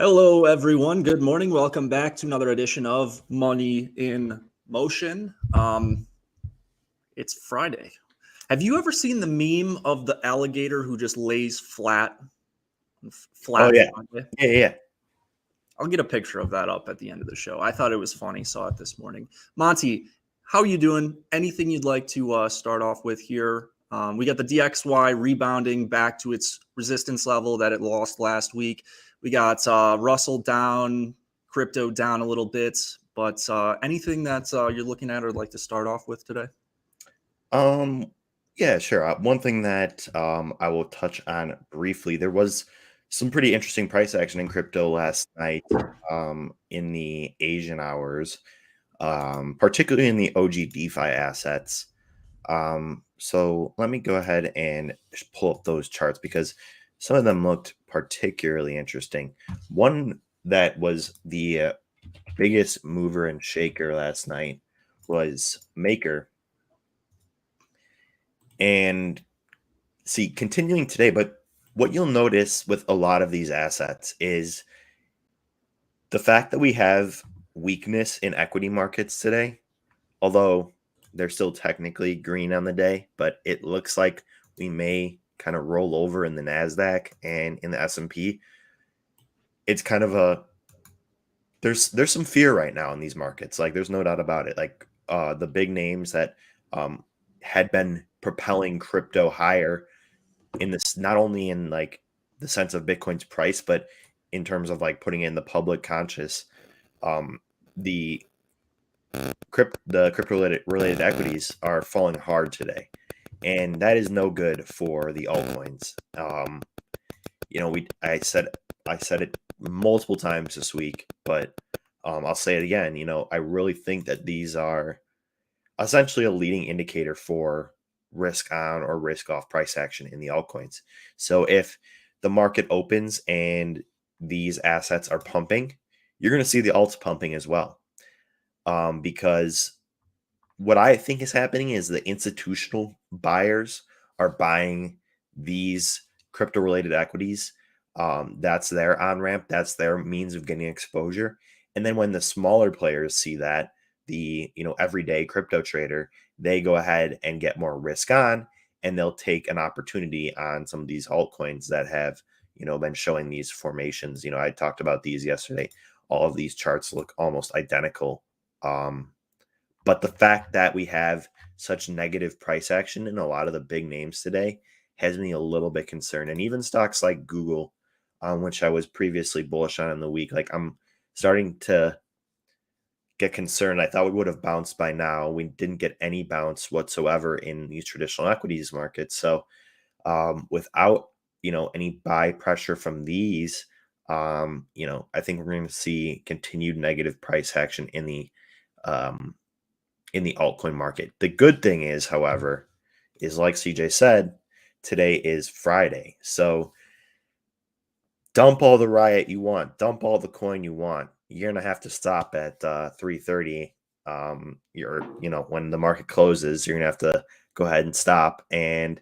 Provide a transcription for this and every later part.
Hello, everyone. Good morning. Welcome back to another edition of Money in Motion. It's Friday. Have you ever seen the meme of the alligator who just lays flat? Oh yeah, Friday? yeah. I'll get a picture of that up at the end of the show. I thought it was funny. Saw it this morning. Monte, how are you doing? Anything you'd like to start off with here? We got the DXY rebounding back to its resistance level that it lost last week. We got Russell down, crypto down a little bit, but anything that you're looking at or like to start off with today? Yeah, sure. One thing that I will touch on briefly, there was some pretty interesting price action in crypto last night in the Asian hours, particularly in the OG DeFi assets. So let me go ahead and just pull up those charts because some of them looked particularly interesting. One that was the biggest mover and shaker last night was Maker. And see, continuing today, but what you'll notice with a lot of these assets is the fact that we have weakness in equity markets today, although they're still technically green on the day, but it looks like we may kind of roll over in the NASDAQ and in the S&P. It's kind of there's some fear right now in these markets. Like there's no doubt about it. Like the big names that had been propelling crypto higher in this, not only in like the sense of Bitcoin's price, but in terms of like putting in the public conscious, the crypto related equities are falling hard today, and that is no good for the altcoins. I said it multiple times this week, but I'll say it again. I really think that these are essentially a leading indicator for risk on or risk off price action in the altcoins. So if the market opens and these assets are pumping, you're going to see the alts pumping as well. Because what I think is happening is the institutional buyers are buying these crypto related equities. That's their on ramp. That's their means of getting exposure. And then when the smaller players see that, the everyday crypto trader, they go ahead and get more risk on, and they'll take an opportunity on some of these altcoins that have been showing these formations. I talked about these yesterday. All of these charts look almost identical, but the fact that we have such negative price action in a lot of the big names today has me a little bit concerned. And even stocks like Google, which I was previously bullish on in the week, like I'm starting to get concerned. I thought we would have bounced by now. We didn't get any bounce whatsoever in these traditional equities markets. So without any buy pressure from these, I think we're going to see continued negative price action in the altcoin market. The good thing is, however, is like CJ said, today is Friday. So dump all the riot you want, dump all the coin you want. You're gonna have to stop at 3:30. When the market closes, you're gonna have to go ahead and stop, and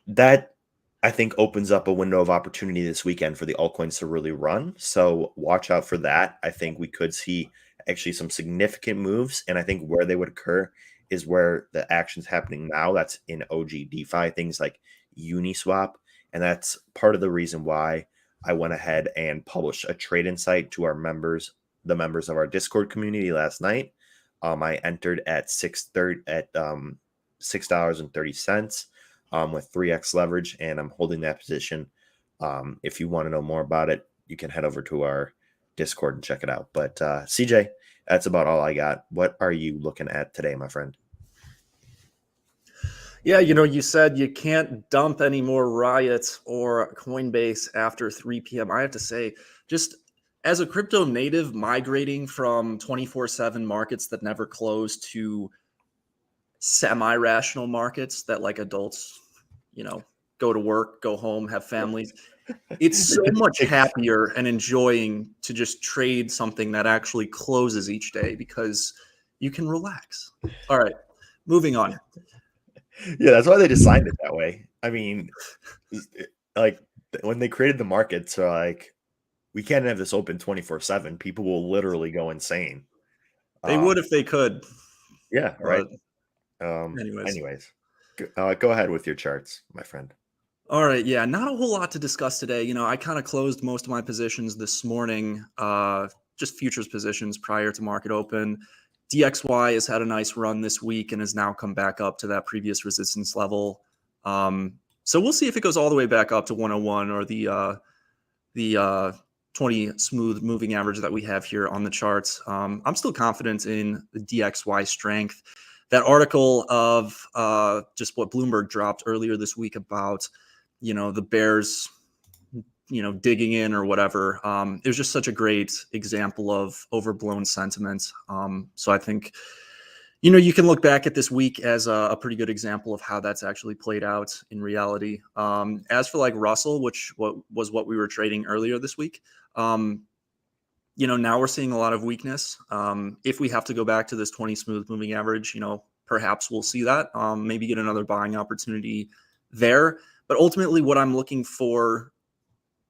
that I think opens up a window of opportunity this weekend for the altcoins to really run. So watch out for that. I think we could see actually some significant moves, and I think where they would occur is where the action's happening now. That's in OG DeFi, things like Uniswap. And that's part of the reason why I went ahead and published a trade insight to our members, the members of our Discord community last night. I entered at $6.30 with 3x leverage, and I'm holding that position. If you want to know more about it, you can head over to our Discord and check it out. But CJ, that's about all I got. What are you looking at today, my friend? Yeah, you said you can't dump any more Riot or Coinbase after 3 p.m. I have to say, just as a crypto native migrating from 24/7 markets that never close to semi-rational markets that like adults, go to work, go home, have families, it's so much happier and enjoying to just trade something that actually closes each day because you can relax. All right, moving on. Yeah, that's why they designed it that way. I mean, like when they created the markets, they're like, we can't have this open 24/7. People will literally go insane. They Um, would if they could, yeah, right. but anyways. Anyways, go ahead with your charts, my friend. All right, yeah, not a whole lot to discuss today. I kind of closed most of my positions this morning, just futures positions prior to market open. DXY has had a nice run this week and has now come back up to that previous resistance level. So we'll see if it goes all the way back up to 101 or the 20 smooth moving average that we have here on the charts. I'm still confident in the DXY strength. That article of just what Bloomberg dropped earlier this week about the Bears, digging in or whatever. It was just such a great example of overblown sentiment. So I think, you can look back at this week as a pretty good example of how that's actually played out in reality. As for like Russell, which was what we were trading earlier this week, now we're seeing a lot of weakness. If we have to go back to this 20 smooth moving average, perhaps we'll see that, maybe get another buying opportunity there. But ultimately, what I'm looking for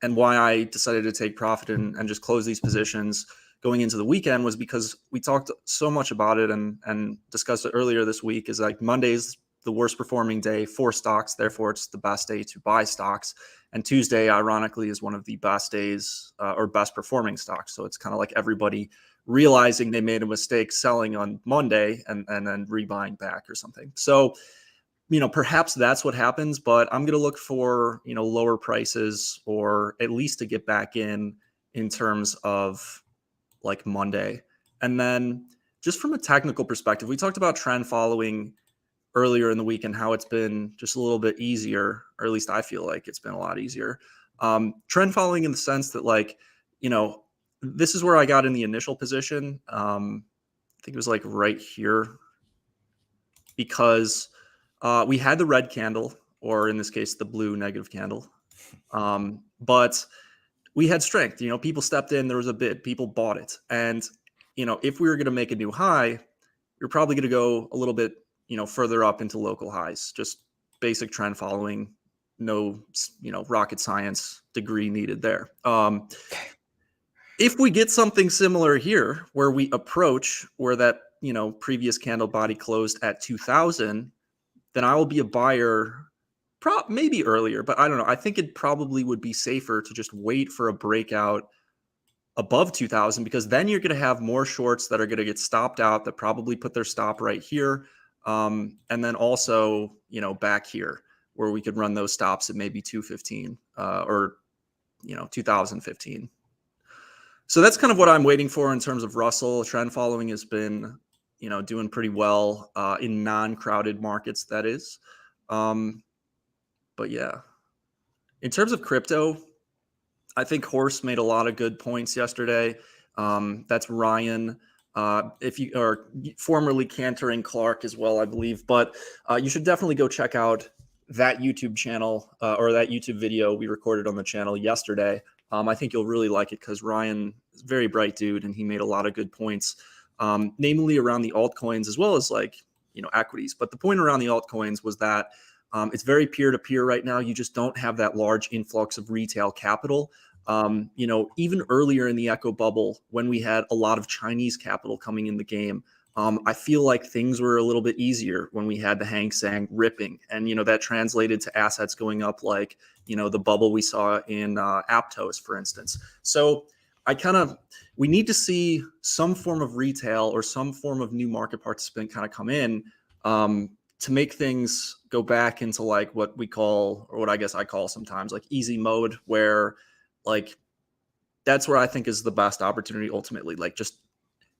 and why I decided to take profit and just close these positions going into the weekend was because we talked so much about it and discussed it earlier this week. Is like Monday's the worst performing day for stocks, therefore it's the best day to buy stocks. And Tuesday, ironically, is one of the best days or best performing stocks. So it's kind of like everybody realizing they made a mistake selling on Monday and then rebuying back or something. So perhaps that's what happens, but I'm going to look for, lower prices or at least to get back in terms of like Monday. And then just from a technical perspective, we talked about trend following earlier in the week and how it's been just a little bit easier, or at least I feel like it's been a lot easier. Trend following in the sense that this is where I got in the initial position. I think it was like right here because we had the red candle, or in this case, the blue negative candle. But we had strength. People stepped in. There was a bid. People bought it. And, if we were going to make a new high, you're probably going to go a little bit, further up into local highs. Just basic trend following. No, rocket science degree needed there. If we get something similar here, where we approach where that, previous candle body closed at 2000, then I will be a buyer maybe earlier, but I don't know. I think it probably would be safer to just wait for a breakout above 2000 because then you're going to have more shorts that are going to get stopped out that probably put their stop right here. And then also, back here where we could run those stops at maybe 215 or, 2015. So that's kind of what I'm waiting for in terms of Russell. Trend following has been, doing pretty well in non-crowded markets, that is. But yeah, in terms of crypto, I think Horst made a lot of good points yesterday. That's Ryan, if you are formerly Cantor and Clark as well, I believe. But you should definitely go check out that YouTube channel or that YouTube video we recorded on the channel yesterday. I think you'll really like it because Ryan is a very bright dude and he made a lot of good points, namely around the altcoins as well as equities. But the point around the altcoins was that it's very peer-to-peer right now. You just don't have that large influx of retail capital. Even earlier in the Echo bubble, when we had a lot of Chinese capital coming in the game, I feel like things were a little bit easier when we had the Hang Seng ripping. And, that translated to assets going up like, the bubble we saw in Aptos, for instance. So we need to see some form of retail or some form of new market participant kind of come in to make things go back into like what we call, or what I guess I call sometimes like easy mode, where like that's where I think is the best opportunity ultimately. Like just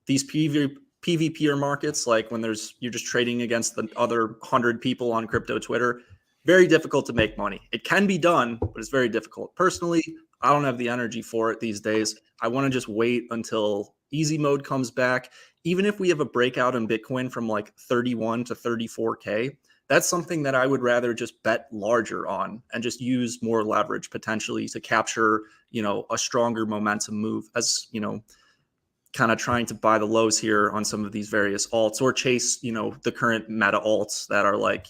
these PvPer markets, like when you're just trading against the other 100 people on crypto Twitter, very difficult to make money. It can be done, but it's very difficult. Personally, I don't have the energy for it these days. I want to just wait until easy mode comes back. Even if we have a breakout in Bitcoin from like 31 to 34K, that's something that I would rather just bet larger on and just use more leverage potentially to capture, a stronger momentum move as, kind of trying to buy the lows here on some of these various alts or chase, the current meta alts that are like,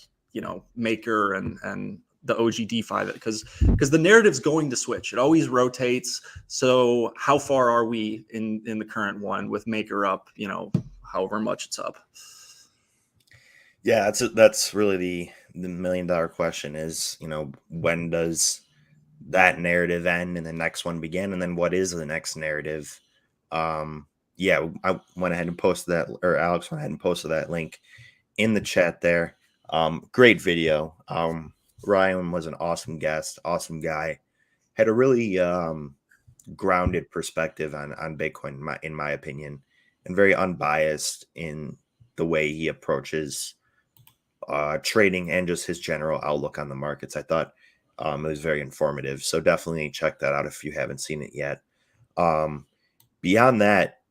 Maker and the OG DeFi, because the narrative's going to switch. It always rotates. So how far are we in the current one with Maker up, however much it's up? Yeah, that's really the $1 million question is, when does that narrative end and the next one begin, and then what is the next narrative? Yeah, I went ahead and posted that, or Alex went ahead and posted that link in the chat there. Great video. Ryan was an awesome guest, awesome guy. Had a really grounded perspective on Bitcoin, in my opinion, and very unbiased in the way he approaches trading and just his general outlook on the markets. I thought it was very informative. So definitely check that out if you haven't seen it yet. Beyond that,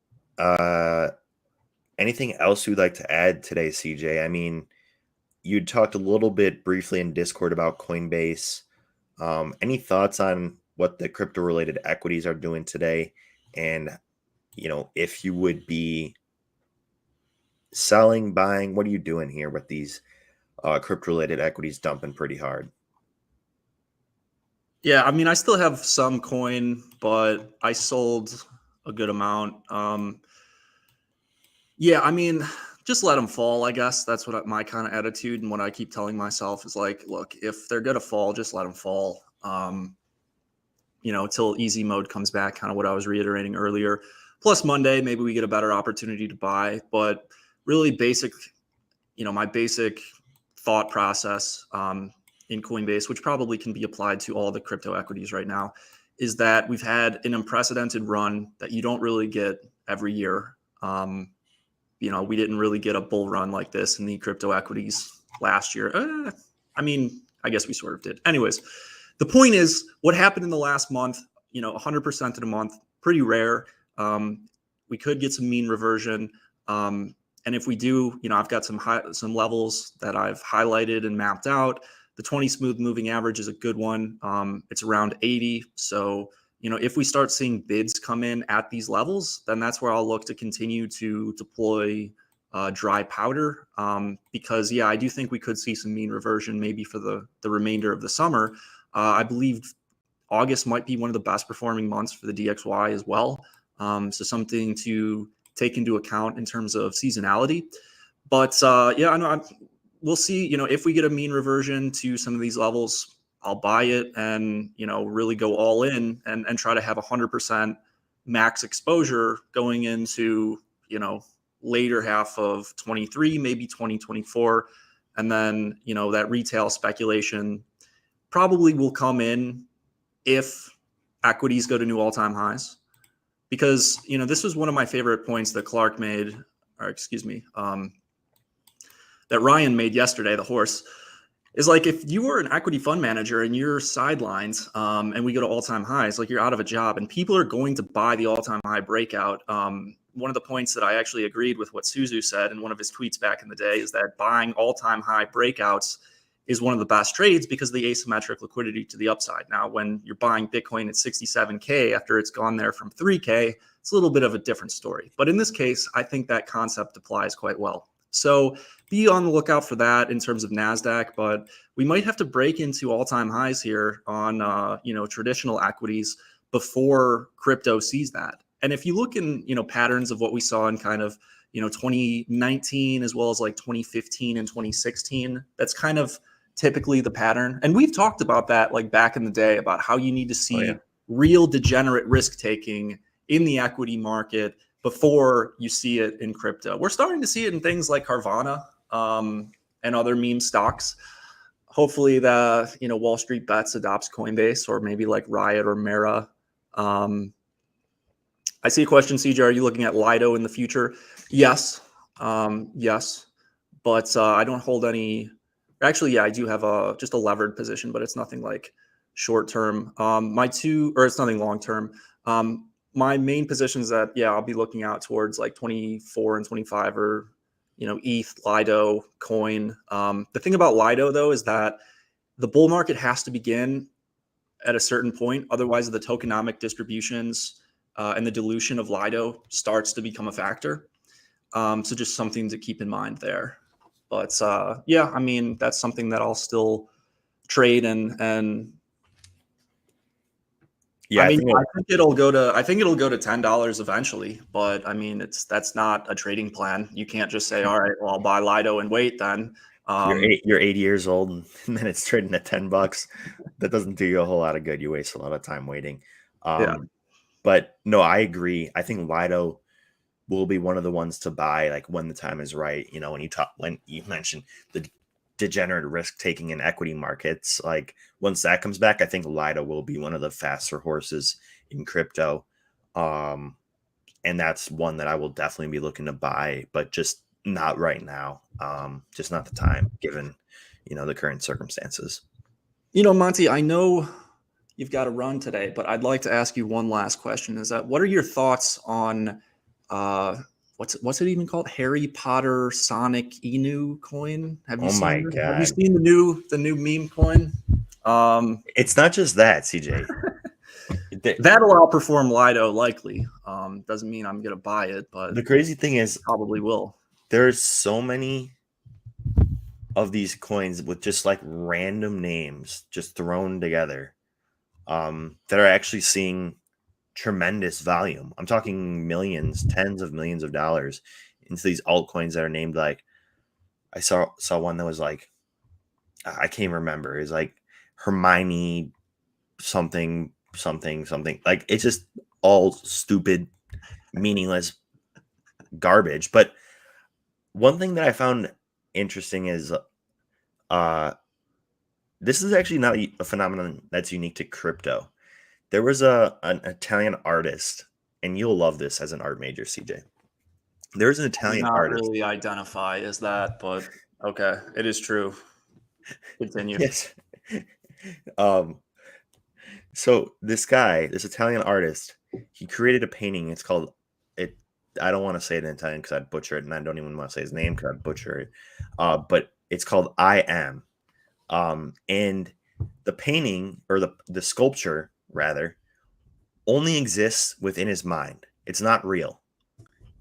anything else you'd like to add today, CJ? I mean, you talked a little bit briefly in Discord about Coinbase. Any thoughts on what the crypto related equities are doing today? And, if you would be selling, buying, what are you doing here with these crypto related equities dumping pretty hard? Yeah, I mean, I still have some coin, but I sold a good amount. Yeah, I mean, just let them fall, I guess. That's what my kind of attitude, and what I keep telling myself is like, look, if they're gonna fall, just let them fall. Till easy mode comes back, kind of what I was reiterating earlier. Plus Monday, maybe we get a better opportunity to buy. But really basic, my basic thought process in Coinbase, which probably can be applied to all the crypto equities right now, is that we've had an unprecedented run that you don't really get every year. We didn't really get a bull run like this in the crypto equities last year. I mean, I guess we sort of did. Anyways, the point is what happened in the last month, 100% in a month, pretty rare. We could get some mean reversion. And if we do, I've got some levels that I've highlighted and mapped out. The 20 smooth moving average is a good one. It's around 80. So, if we start seeing bids come in at these levels, then that's where I'll look to continue to deploy dry powder. Because, yeah, I do think we could see some mean reversion maybe for the remainder of the summer. I believe August might be one of the best performing months for the DXY as well. So something to take into account in terms of seasonality. But yeah, I know we'll see. If we get a mean reversion to some of these levels, I'll buy it and really go all in and try to have 100% max exposure going into later half of 23, maybe 2024, and then that retail speculation probably will come in if equities go to new all-time highs. Because this was one of my favorite points that Clark made, or excuse me, that Ryan made yesterday, the horse, is like if you were an equity fund manager and you're sidelined and we go to all-time highs, like you're out of a job and people are going to buy the all-time high breakout. One of the points that I actually agreed with what Suzu said in one of his tweets back in the day is that buying all-time high breakouts is one of the best trades because of the asymmetric liquidity to the upside. Now, when you're buying Bitcoin at 67K after it's gone there from 3K, it's a little bit of a different story. But in this case, I think that concept applies quite well. So be on the lookout for that in terms of NASDAQ, but we might have to break into all-time highs here on traditional equities before crypto sees that. And if you look in patterns of what we saw in kind of 2019 as well as like 2015 and 2016, that's kind of typically the pattern. And we've talked about that like back in the day about how you need to see real degenerate risk taking in the equity market before you see it in crypto. We're starting to see it in things like Carvana and other meme stocks. Hopefully the Wall Street Bets adopts Coinbase, or maybe like Riot or Mara. I see a question, CJ. Are you looking at Lido in the future? Yes. Yes. But I don't hold any. Actually, yeah, I do have just a levered position, but it's nothing like short term. It's nothing long term. My main positions that, yeah, I'll be looking out towards like 24 and 25 or, ETH, Lido, coin. The thing about Lido, though, is that the bull market has to begin at a certain point. Otherwise, the tokenomic distributions and the dilution of Lido starts to become a factor. So just something to keep in mind there. But yeah, I mean, that's something that I'll still trade and Yeah, I mean, I think it'll go to $10 eventually, but I mean, that's not a trading plan. You can't just say, all right, well, I'll buy Lido and wait then. You're 80 years old and then it's trading at $10. That doesn't do you a whole lot of good. You waste a lot of time waiting. Yeah. But no, I agree. I think Lido will be one of the ones to buy like when the time is right. When you mentioned the degenerate risk taking in equity markets, like once that comes back, I think Lido will be one of the faster horses in crypto. And that's one that I will definitely be looking to buy, but just not right now. Just not the time given, the current circumstances. Monty, I know you've got to run today, but I'd like to ask you one last question. Is that what are your thoughts on what's it even called? Harry Potter Sonic Inu coin? Have you Oh my God. seen the new meme coin? It's not just that, CJ. That'll outperform Lido likely. Doesn't mean I'm gonna buy it, but The crazy thing is probably will. there's so many of these coins with just like random names just thrown together that are actually seeing tremendous volume. I'm talking millions, tens of millions of dollars into these altcoins that are named like I saw one that was like I can't even remember. It's like Hermione something something something. Like it's just all stupid, meaningless garbage. But one thing that I found interesting is this is actually not a phenomenon that's unique to crypto. There was an Italian artist, and you'll love this as an art major, CJ. There's an Do Italian not artist. really identify as that, but okay, it is true. Continue. Yes. um. So this guy, this Italian artist, he created a painting. It's called it. I don't want to say it in Italian because I'd butcher it, and I don't even want to say his name because I'd butcher it. But it's called I Am. And the painting or the sculpture rather only exists within his mind. It's not real.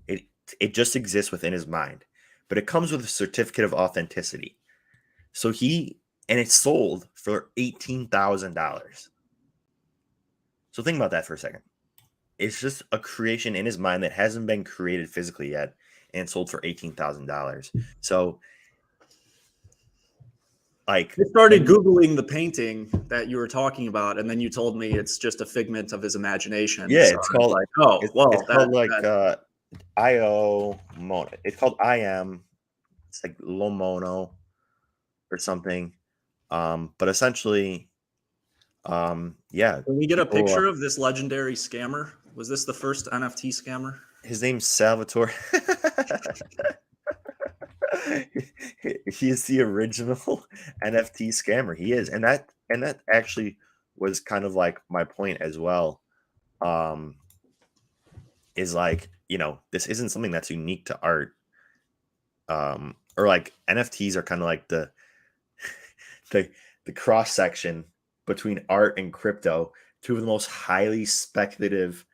It just exists within his mind, but it comes with a certificate of authenticity. So and it's sold for $18,000. So think about that for a second. It's just a creation in his mind that hasn't been created physically yet and sold for $18,000. So like I started Googling the painting that you were talking about, and then you told me it's just a figment of his imagination. yeah, So it's I was called like, oh, it's well, called like IO Mono. It's called I Am. It's like Lo Mono or something. But essentially, yeah, can we get a people. picture of this legendary scammer? Was this the first NFT scammer? His name's Salvatore. He is the original NFT scammer. He is, and that actually was kind of like my point as well. Is like this isn't something that's unique to art. Or like NFTs are kind of like the the cross section between art and crypto, two of the most highly speculative,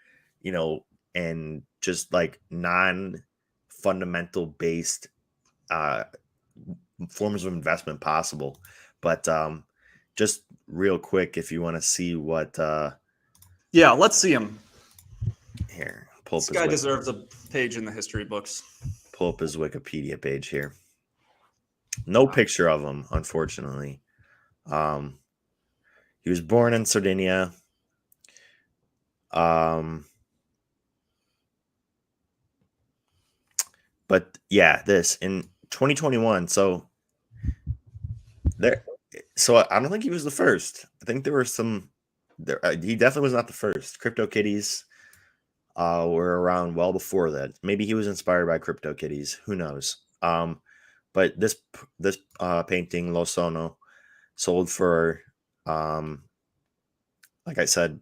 and just like non fundamental based uh forms of investment possible. But just real quick, if you want to see what Yeah, let's see him. here, pull This up his guy deserves a page in the history books. Wikipedia page here. No picture of him, unfortunately. He was born in Sardinia. But yeah, this in 2021. So I don't think he was the first. I think there were some. He definitely was not the first. CryptoKitties were around well before that. Maybe he was inspired by CryptoKitties. Who knows? But this painting Lo Sono sold for like I said,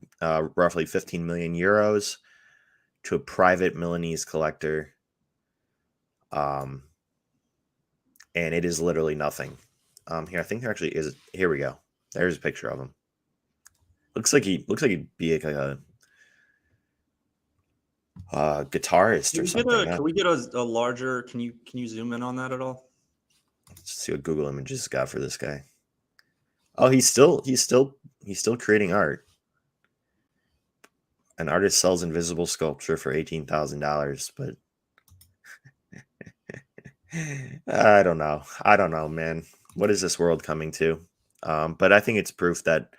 roughly 15 million euros to a private Milanese collector. And it is literally nothing. Here, I think there actually is. Here we go. There's a picture of him. Looks like he'd be like a guitarist or something. Can we get a larger? Can you zoom in on that at all? Let's see what Google Images got for this guy. Oh, he's still creating art. An artist sells invisible sculpture for $18,000, but I don't know. I don't know, man. What is this world coming to? But I think it's proof that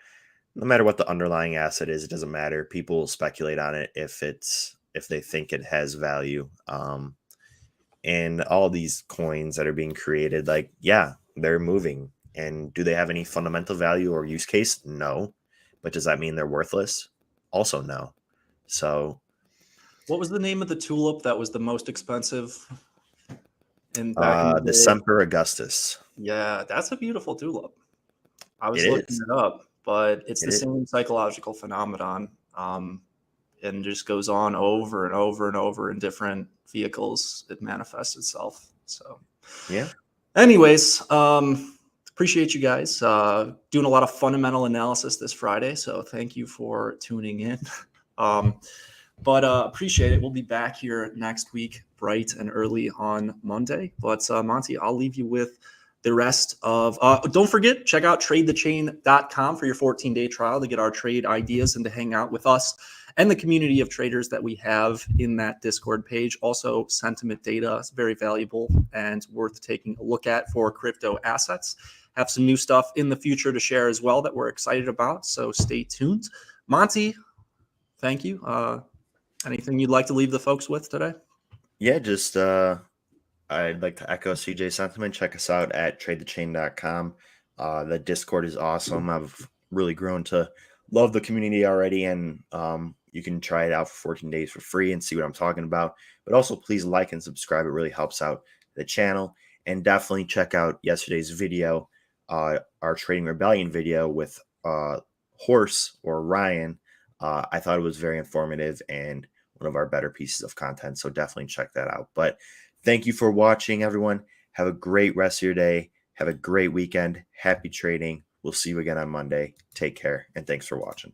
no matter what the underlying asset is, it doesn't matter. People will speculate on it if they think it has value. And all these coins that are being created, like, yeah, they're moving. And do they have any fundamental value or use case? No. But does that mean they're worthless? Also, no. So, What was the name of the tulip that was the most expensive in back in the the day? Semper Augustus. Yeah, that's a beautiful tulip. I It was looking is. it up, but it's It the is. same psychological phenomenon, and just goes on over and over and over in different vehicles. It manifests itself. So, Yeah. anyways, appreciate you guys doing a lot of fundamental analysis this Friday. So thank you for tuning in. Um, but appreciate it. We'll be back here next week, bright and early on Monday. But Monte, I'll leave you with the rest of. Don't forget, check out tradethechain.com for your 14-day trial to get our trade ideas and to hang out with us and the community of traders that we have in that Discord page. Also, sentiment data is very valuable and worth taking a look at for crypto assets. Have some new stuff in the future to share as well that we're excited about. So stay tuned. Monte, thank you. Anything you'd like to leave the folks with today? Yeah, just I'd like to echo CJ's sentiment. Check us out at tradethechain.com. The Discord is awesome. I've really grown to love the community already, and you can try it out for 14 days for free and see what I'm talking about. But also, please like and subscribe. It really helps out the channel. And definitely check out yesterday's video, our Trading Rebellion video with Horse or Ryan. I thought it was very informative and one of our better pieces of content. So definitely check that out. But thank you for watching, everyone. Have a great rest of your day. Have a great weekend. Happy trading. We'll see you again on Monday. Take care, and thanks for watching.